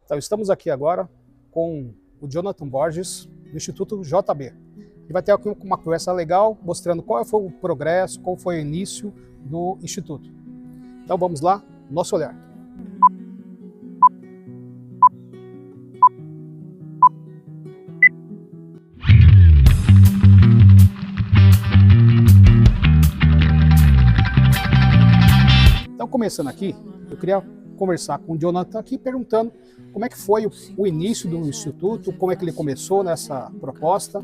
Então, estamos aqui agora com o Jonathan Borges, do Instituto JB. Ele vai ter aqui uma conversa legal, mostrando qual foi o progresso, qual foi o início do Instituto. Então vamos lá, nosso olhar. Então, começando aqui, eu queria conversar com o Jonathan aqui, perguntando como é que foi o início do Instituto, como é que ele começou nessa proposta.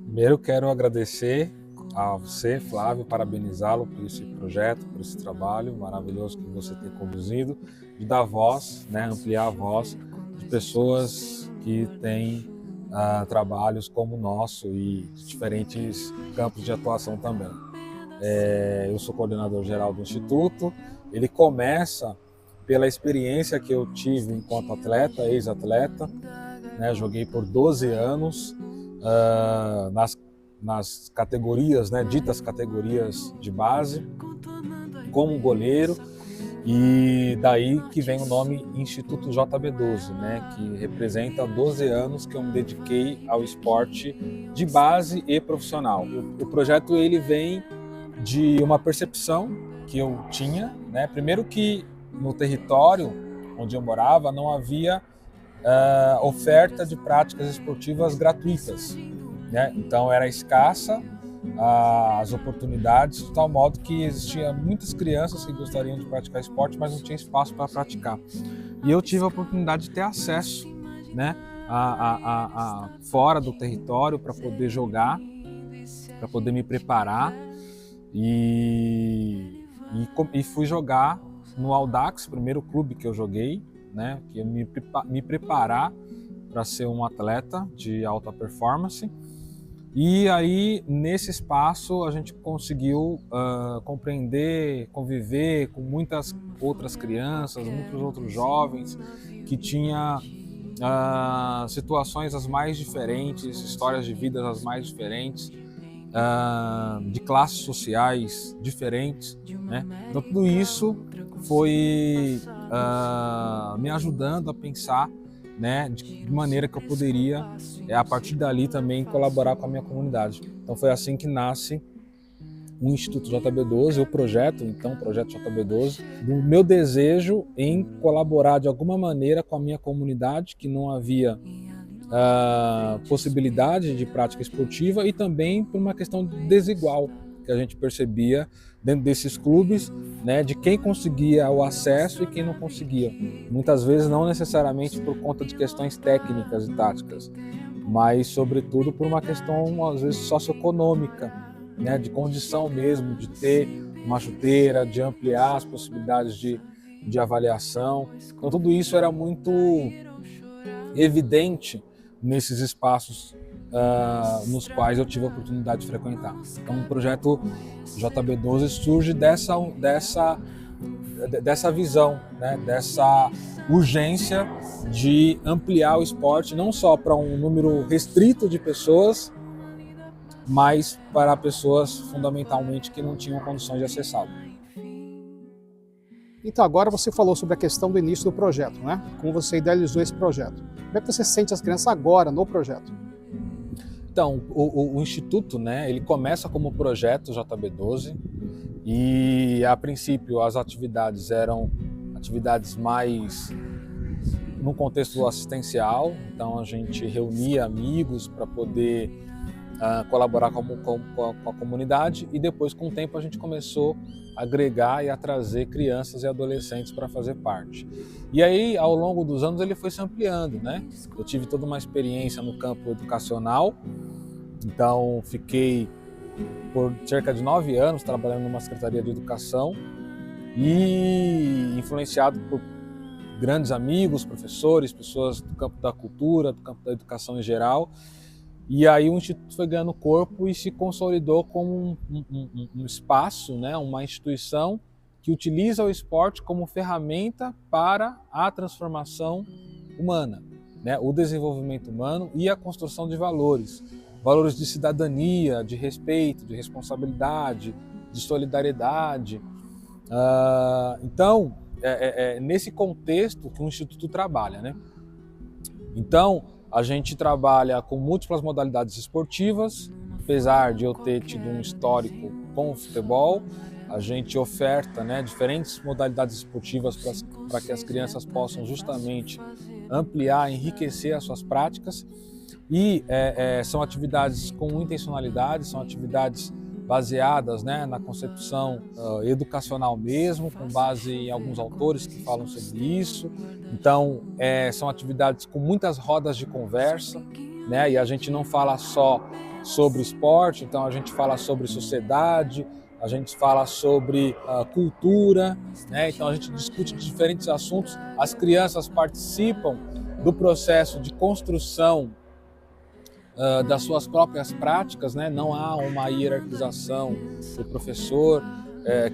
Primeiro, quero agradecer a você, Flávio, parabenizá-lo por esse projeto, por esse trabalho maravilhoso que você tem conduzido, de dar voz, ampliar a voz de pessoas que têm trabalhos como o nosso e diferentes campos de atuação também. Eu sou coordenador geral do Instituto. Ele começa pela experiência que eu tive enquanto atleta, ex-atleta, joguei por 12 anos nas categorias, ditas categorias de base, como goleiro, e daí que vem o nome Instituto JB12, que representa 12 anos que eu me dediquei ao esporte de base e profissional. O projeto ele vem de uma percepção que eu tinha, primeiro que no território onde eu morava não havia oferta de práticas esportivas gratuitas, então era escassa as oportunidades, de tal modo que existia muitas crianças que gostariam de praticar esporte, mas não tinha espaço para praticar. E eu tive a oportunidade de ter acesso, fora do território para poder jogar, para poder me preparar. E fui jogar no Audax, primeiro clube que eu joguei, que eu me preparar para ser um atleta de alta performance. E aí, nesse espaço, a gente conseguiu compreender, conviver com muitas outras crianças, muitos outros jovens que tinham situações as mais diferentes, histórias de vida as mais diferentes, de classes sociais diferentes, Então tudo isso foi me ajudando a pensar, de maneira que eu poderia, a partir dali também colaborar com a minha comunidade. Então foi assim que nasce o Instituto JB12, o projeto JB12, do meu desejo em colaborar de alguma maneira com a minha comunidade, que não havia possibilidade de prática esportiva, e também por uma questão desigual que a gente percebia dentro desses clubes, de quem conseguia o acesso e quem não conseguia. Muitas vezes não necessariamente por conta de questões técnicas e táticas, mas sobretudo por uma questão às vezes socioeconômica, de condição mesmo, de ter uma chuteira, de ampliar as possibilidades de avaliação. Então tudo isso era muito evidente nesses espaços nos quais eu tive a oportunidade de frequentar. Então o projeto JB12 surge dessa visão, dessa urgência de ampliar o esporte não só para um número restrito de pessoas, mas para pessoas fundamentalmente que não tinham condições de acessá-lo. Então agora você falou sobre a questão do início do projeto, Como você idealizou esse projeto. Como é que você sente as crianças agora no projeto? Então, o Instituto, ele começa como projeto JB12 e, a princípio, as atividades eram atividades mais no contexto assistencial. Então, a gente reunia amigos para poder colaborar com a comunidade, e depois, com o tempo, a gente começou a agregar e a trazer crianças e adolescentes para fazer parte. E aí, ao longo dos anos, ele foi se ampliando, Eu tive toda uma experiência no campo educacional, então fiquei por cerca de 9 anos trabalhando numa secretaria de educação e influenciado por grandes amigos, professores, pessoas do campo da cultura, do campo da educação em geral. E aí o Instituto foi ganhando corpo e se consolidou como um espaço, uma instituição que utiliza o esporte como ferramenta para a transformação humana, o desenvolvimento humano e a construção de valores de cidadania, de respeito, de responsabilidade, de solidariedade. Então, nesse contexto que o Instituto trabalha, né? Então, a gente trabalha com múltiplas modalidades esportivas, apesar de eu ter tido um histórico com o futebol, a gente oferta, né, diferentes modalidades esportivas para que as crianças possam justamente ampliar, enriquecer as suas práticas. E são atividades com intencionalidade, são atividades baseadas, né, na concepção educacional mesmo, com base em alguns autores que falam sobre isso. Então, são atividades com muitas rodas de conversa, né, e a gente não fala só sobre esporte, então a gente fala sobre sociedade, a gente fala sobre cultura, né, então a gente discute diferentes assuntos. As crianças participam do processo de construção das suas próprias práticas, né? Não há uma hierarquização do professor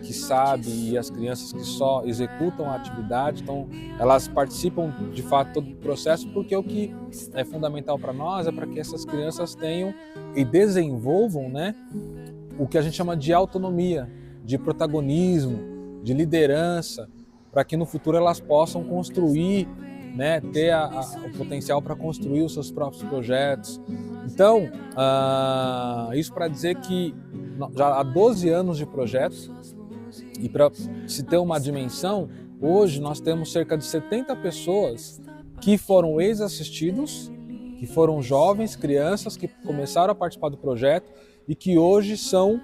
que sabe e as crianças que só executam a atividade. Então, elas participam de fato todo o processo, porque o que é fundamental para nós é para que essas crianças tenham e desenvolvam, né, o que a gente chama de autonomia, de protagonismo, de liderança, para que no futuro elas possam construir, né, ter o potencial para construir os seus próprios projetos. Então, isso para dizer que já há 12 anos de projeto, e para se ter uma dimensão, hoje nós temos cerca de 70 pessoas que foram ex-assistidos, que foram jovens, crianças que começaram a participar do projeto e que hoje são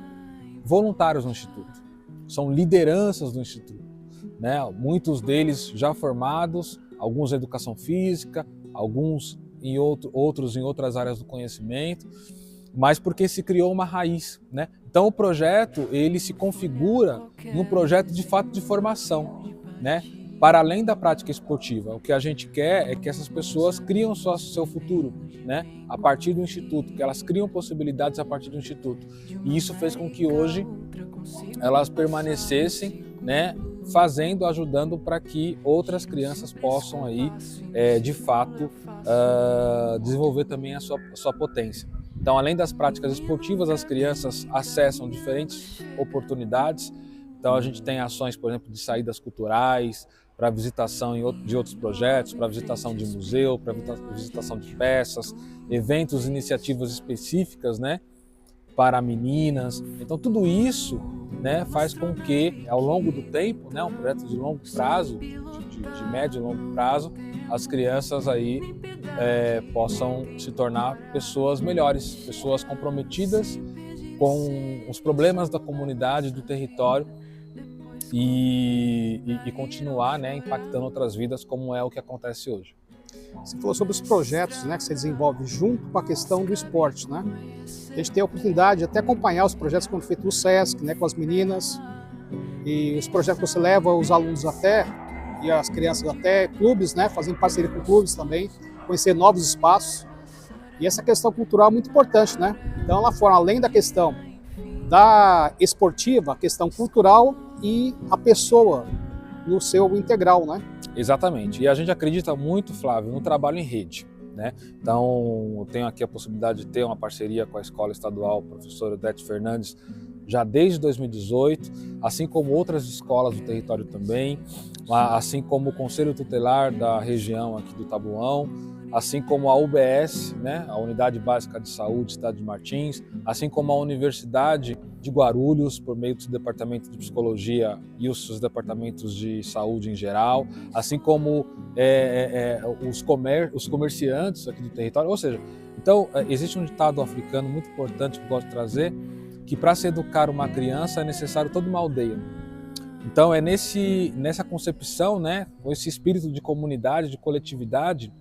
voluntários no Instituto, são lideranças do Instituto, né? Muitos deles já formados, alguns em educação física, alguns outros em outras áreas do conhecimento, mas porque se criou uma raiz, né? Então o projeto ele se configura num projeto de fato de formação, né? Para além da prática esportiva, o que a gente quer é que essas pessoas criem seu futuro, né? A partir do Instituto, que elas criam possibilidades a partir do Instituto. E isso fez com que hoje elas permanecessem, né, ajudando para que outras crianças possam aí, de fato, desenvolver também a sua potência. Então, além das práticas esportivas, as crianças acessam diferentes oportunidades. Então, a gente tem ações, por exemplo, de saídas culturais, para visitação de outros projetos, para visitação de museu, para visitação de peças, eventos, iniciativas específicas, né, para meninas. Então, tudo isso, né, faz com que, ao longo do tempo, né, um projeto de longo prazo, de médio e longo prazo, as crianças aí possam se tornar pessoas melhores, pessoas comprometidas com os problemas da comunidade, do território e continuar, né, impactando outras vidas, como é o que acontece hoje. Você falou sobre os projetos, né, que você desenvolve junto com a questão do esporte, né? A gente tem a oportunidade de até acompanhar os projetos que são feitos no SESC, né, com as meninas, e os projetos que você leva os alunos até, e as crianças até clubes, né, fazendo parceria com clubes também, conhecer novos espaços. E essa questão cultural é muito importante, né? Então, lá fora, além da questão da esportiva, a questão cultural e a pessoa no seu integral, né? Exatamente. E a gente acredita muito, Flávio, no trabalho em rede, né? Então, eu tenho aqui a possibilidade de ter uma parceria com a Escola Estadual Professor Odete Fernandes já desde 2018, assim como outras escolas do território também, assim como o Conselho Tutelar da região aqui do Tabuão, assim como a UBS, né, a Unidade Básica de Saúde Estado de Martins, assim como a Universidade de Guarulhos, por meio do seu departamento de psicologia e os seus departamentos de saúde em geral, assim como os comerciantes aqui do território. Ou seja, então existe um ditado africano muito importante que eu gosto de trazer, que para se educar uma criança é necessário toda uma aldeia. Então é nessa concepção, né, com esse espírito de comunidade, de coletividade,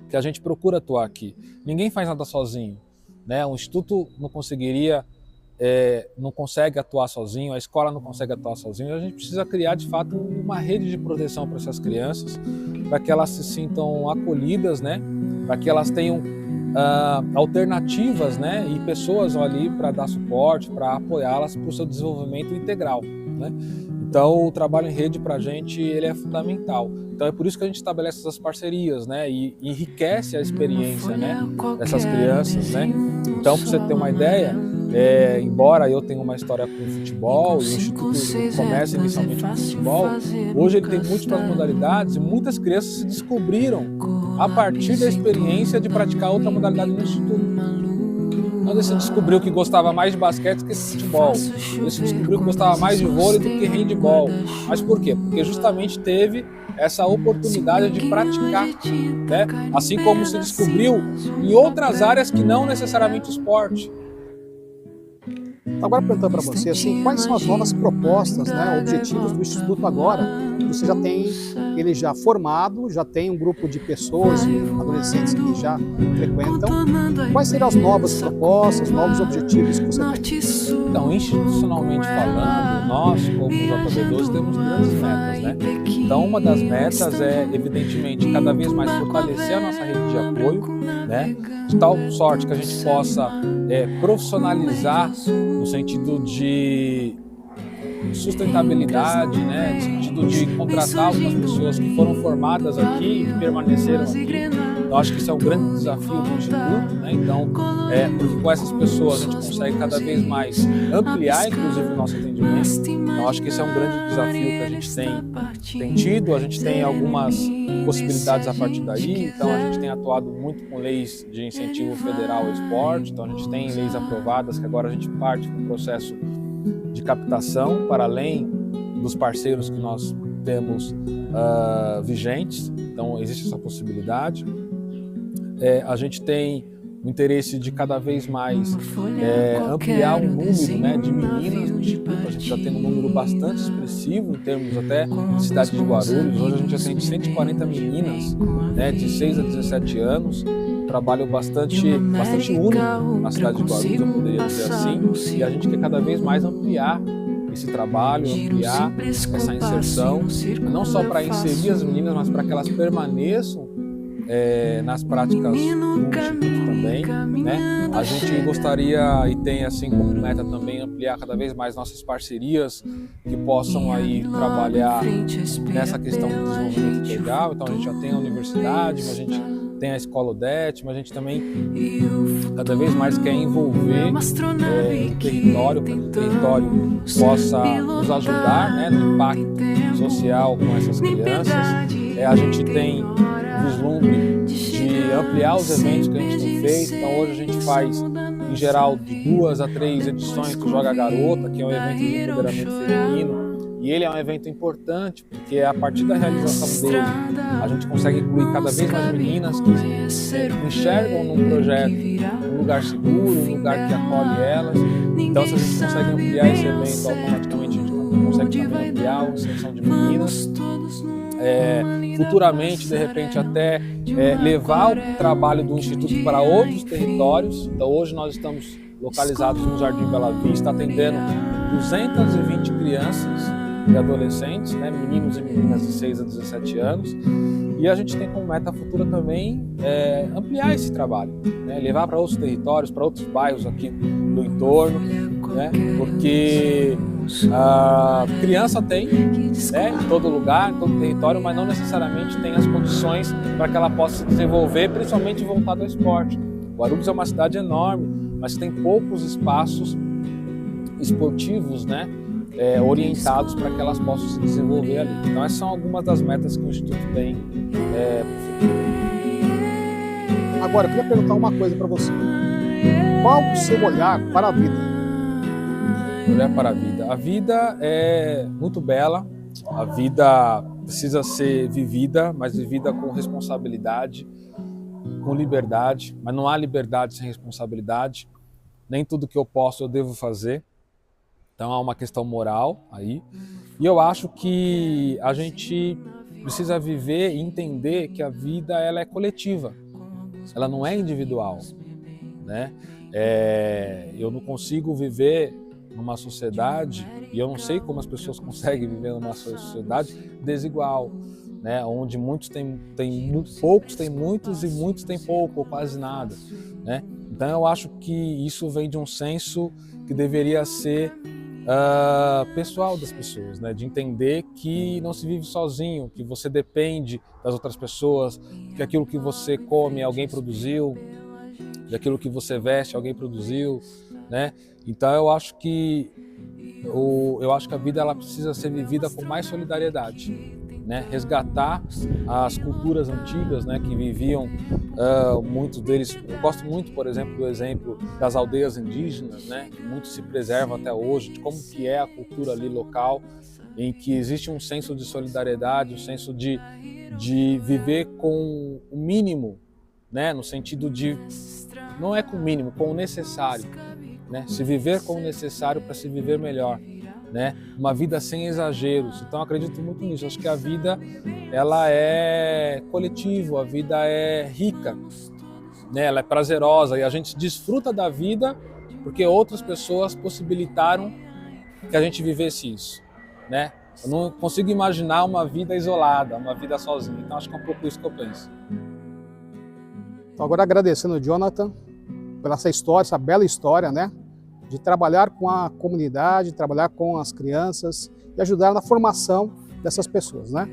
que a gente procura atuar aqui. Ninguém faz nada sozinho, né? O Instituto não consegue atuar sozinho, a escola não consegue atuar sozinho. A gente precisa criar, de fato, uma rede de proteção para essas crianças, para que elas se sintam acolhidas, né? Para que elas tenham alternativas, né? E pessoas ali para dar suporte, para apoiá-las para o seu desenvolvimento integral, né? Então, o trabalho em rede para a gente ele é fundamental. Então, é por isso que a gente estabelece essas parcerias, né? E enriquece a experiência, né, dessas crianças, né? Então, para você ter uma ideia, embora eu tenha uma história com o futebol, e o Instituto começa inicialmente com o futebol, hoje ele tem múltiplas modalidades e muitas crianças se descobriram a partir da experiência de praticar outra modalidade no Instituto. Então ele se descobriu que gostava mais de basquete que de futebol, ele se descobriu que gostava mais de vôlei do que handebol. Mas por quê? Porque justamente teve essa oportunidade de praticar, né? Assim como se descobriu em outras áreas que não necessariamente o esporte. Agora perguntando para você, assim, quais são as novas propostas, né, objetivos do Instituto agora? Você já tem ele já formado, já tem um grupo de pessoas, adolescentes que já frequentam. Quais serão as novas propostas, novos objetivos que você tem? Então, institucionalmente falando, nós, como JB12, temos grandes metas, né? Então, uma das metas é, evidentemente, cada vez mais fortalecer a nossa rede de apoio, né? De tal sorte que a gente possa profissionalizar no sentido de sustentabilidade, né? No sentido de contratar algumas pessoas que foram formadas aqui e que permaneceram aqui. Eu acho que isso é um grande desafio do Instituto, né? Então, porque com essas pessoas a gente consegue cada vez mais ampliar, inclusive, o nosso atendimento. Então, acho que esse é um grande desafio que a gente tem tido. A gente tem algumas possibilidades a partir daí. Então, a gente tem atuado muito com leis de incentivo federal ao esporte. Então, a gente tem leis aprovadas que agora a gente parte com o processo de captação para além dos parceiros que nós temos vigentes. Então, existe essa possibilidade. A gente tem o interesse de cada vez mais ampliar o número, né, de meninas no Instituto. A gente já tem um número bastante expressivo em termos até de cidade de Guarulhos. Hoje a gente já tem 140 meninas, né, de 6 a 17 anos. Um trabalho bastante único na cidade de Guarulhos, eu poderia dizer assim. E a gente quer cada vez mais ampliar esse trabalho, ampliar essa inserção, não só para inserir as meninas, mas para que elas permaneçam nas práticas do Instituto também, né? A gente gostaria e tem assim como meta também ampliar cada vez mais nossas parcerias que possam aí trabalhar nessa questão do desenvolvimento integral. Então a gente já tem a universidade, mas a gente tem a escola Odete, mas a gente também cada vez mais quer envolver o território, para que o território possa nos ajudar, né, no impacto social com essas crianças. A gente tem vislumbre de ampliar os eventos que a gente tem feito. Então hoje a gente faz, em geral, de 2 a 3 edições do Joga Garota, que é um evento de empoderamento feminino. E ele é um evento importante, porque a partir da realização dele, a gente consegue incluir cada vez mais meninas que enxergam num projeto um lugar seguro, um lugar que acolhe elas. Então, se a gente consegue ampliar esse evento, automaticamente a gente consegue também ampliar a inserção de meninas. Futuramente, de repente, até levar o trabalho do Instituto para outros territórios. Então, hoje nós estamos localizados no Jardim Bela Vista, atendendo 220 crianças e adolescentes, né, meninos e meninas de 6 a 17 anos. E a gente tem como meta futura também ampliar esse trabalho, né, levar para outros territórios, para outros bairros aqui do entorno, né, porque a criança tem, né, em todo lugar, em todo território, mas não necessariamente tem as condições para que ela possa se desenvolver, principalmente voltada ao esporte. Guarulhos é uma cidade enorme, mas tem poucos espaços esportivos, né, orientados para que elas possam se desenvolver ali. Então essas são algumas das metas que o Instituto tem para o futuro. Agora, eu queria perguntar uma coisa para você. Qual o seu olhar para a vida? Olhar para a vida. A vida é muito bela, a vida precisa ser vivida, mas vivida com responsabilidade, com liberdade, mas não há liberdade sem responsabilidade. Nem tudo que eu posso eu devo fazer. Então há uma questão moral aí. E eu acho que a gente precisa viver e entender que a vida ela é coletiva. Ela não é individual, né? Eu não consigo viver numa sociedade, e eu não sei como as pessoas conseguem viver numa sociedade desigual, né? Onde poucos têm muitos e muitos têm pouco ou quase nada, né? Então eu acho que isso vem de um senso que deveria ser pessoal das pessoas, né? De entender que não se vive sozinho, que você depende das outras pessoas, que aquilo que você come alguém produziu, que aquilo que você veste alguém produziu, né? Então eu acho que a vida ela precisa ser vivida com mais solidariedade, né? Resgatar as culturas antigas, né? Que viviam, muitos deles. Eu gosto muito, por exemplo, do exemplo das aldeias indígenas, né? Que muito se preserva até hoje, de como que é a cultura ali local, em que existe um senso de solidariedade, um senso de viver com o mínimo, né? No sentido de não é com o mínimo, com o necessário, né? Se viver com o necessário para se viver melhor, né? Uma vida sem exageros. Então eu acredito muito nisso. Acho que a vida ela é coletiva, a vida é rica, né? Ela é prazerosa e a gente desfruta da vida porque outras pessoas possibilitaram que a gente vivesse isso, né? Eu não consigo imaginar uma vida isolada, uma vida sozinha. Então acho que é um pouco isso que eu penso. Então agora agradecendo o Jonathan pela essa história, essa bela história, né? De trabalhar com a comunidade, trabalhar com as crianças e ajudar na formação dessas pessoas, né?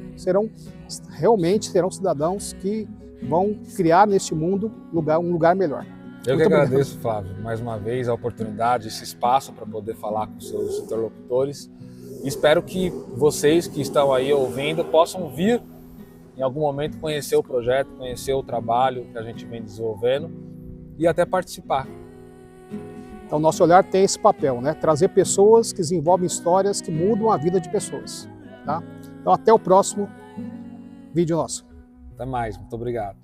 Realmente serão cidadãos que vão criar neste mundo um lugar melhor. Eu que agradeço, Flávio, mais uma vez a oportunidade, esse espaço para poder falar com seus interlocutores. Espero que vocês que estão aí ouvindo possam vir em algum momento conhecer o projeto, conhecer o trabalho que a gente vem desenvolvendo e até participar. Então, nosso olhar tem esse papel, né? Trazer pessoas que desenvolvem histórias que mudam a vida de pessoas, tá? Então, até o próximo vídeo nosso. Até mais, muito obrigado.